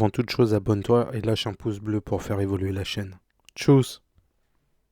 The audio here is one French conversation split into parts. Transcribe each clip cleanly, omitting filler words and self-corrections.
Avant toute chose, abonne-toi et lâche un pouce bleu pour faire évoluer la chaîne. Tchuss!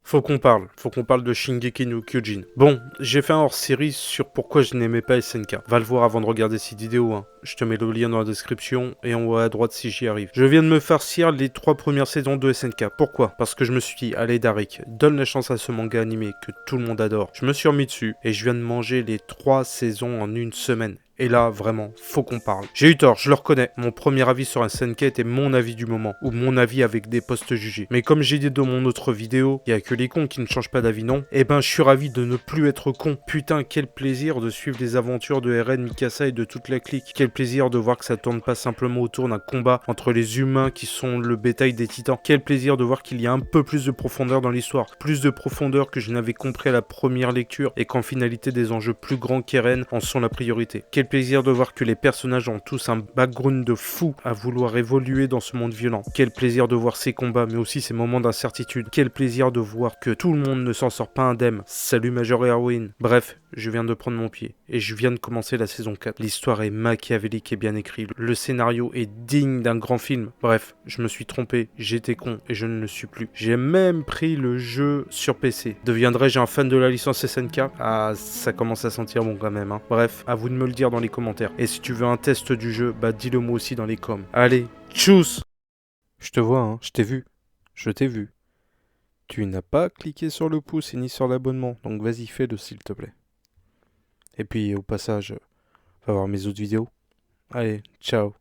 Faut qu'on parle de Shingeki no Kyojin. Bon, j'ai fait un hors-série sur pourquoi je n'aimais pas SNK. Va le voir avant de regarder cette vidéo, hein. Je te mets le lien dans la description et en haut à droite si j'y arrive. Je viens de me farcir les 3 premières saisons de SNK. Pourquoi? Parce que je me suis dit, allez Darik, donne la chance à ce manga animé que tout le monde adore. Je me suis remis dessus et je viens de manger les 3 saisons en une semaine. Et là, vraiment, faut qu'on parle. J'ai eu tort, je le reconnais. Mon premier avis sur un SNK était mon avis du moment, ou mon avis avec des posts jugés. Mais comme j'ai dit dans mon autre vidéo, il y a que les cons qui ne changent pas d'avis, non? Eh ben, je suis ravi de ne plus être con. Putain, quel plaisir de suivre les aventures de Eren, Mikasa et de toute la clique. Quel plaisir de voir que ça tourne pas simplement autour d'un combat entre les humains qui sont le bétail des titans. Quel plaisir de voir qu'il y a un peu plus de profondeur dans l'histoire. Plus de profondeur que je n'avais compris à la première lecture et qu'en finalité des enjeux plus grands qu'Eren en sont la priorité. Quel plaisir de voir que les personnages ont tous un background de fou à vouloir évoluer dans ce monde violent. Quel plaisir de voir ces combats, mais aussi ces moments d'incertitude. Quel plaisir de voir que tout le monde ne s'en sort pas indemne. Salut Major et Erwin. Bref, je viens de prendre mon pied et je viens de commencer la saison 4. L'histoire est machiavélique et bien écrite. Le scénario est digne d'un grand film. Bref, je me suis trompé, j'étais con et je ne le suis plus. J'ai même pris le jeu sur PC. Deviendrai-je un fan de la licence SNK? Ah, ça commence à sentir bon quand même, hein. Bref, à vous de me le dire dans les commentaires. Et si tu veux un test du jeu, bah dis-le moi aussi dans les coms. Allez, tchuss! Je te vois, hein, je t'ai vu. Je t'ai vu. Tu n'as pas cliqué sur le pouce et ni sur l'abonnement, donc vas-y, fais-le s'il te plaît. Et puis au passage, va voir mes autres vidéos. Allez, ciao.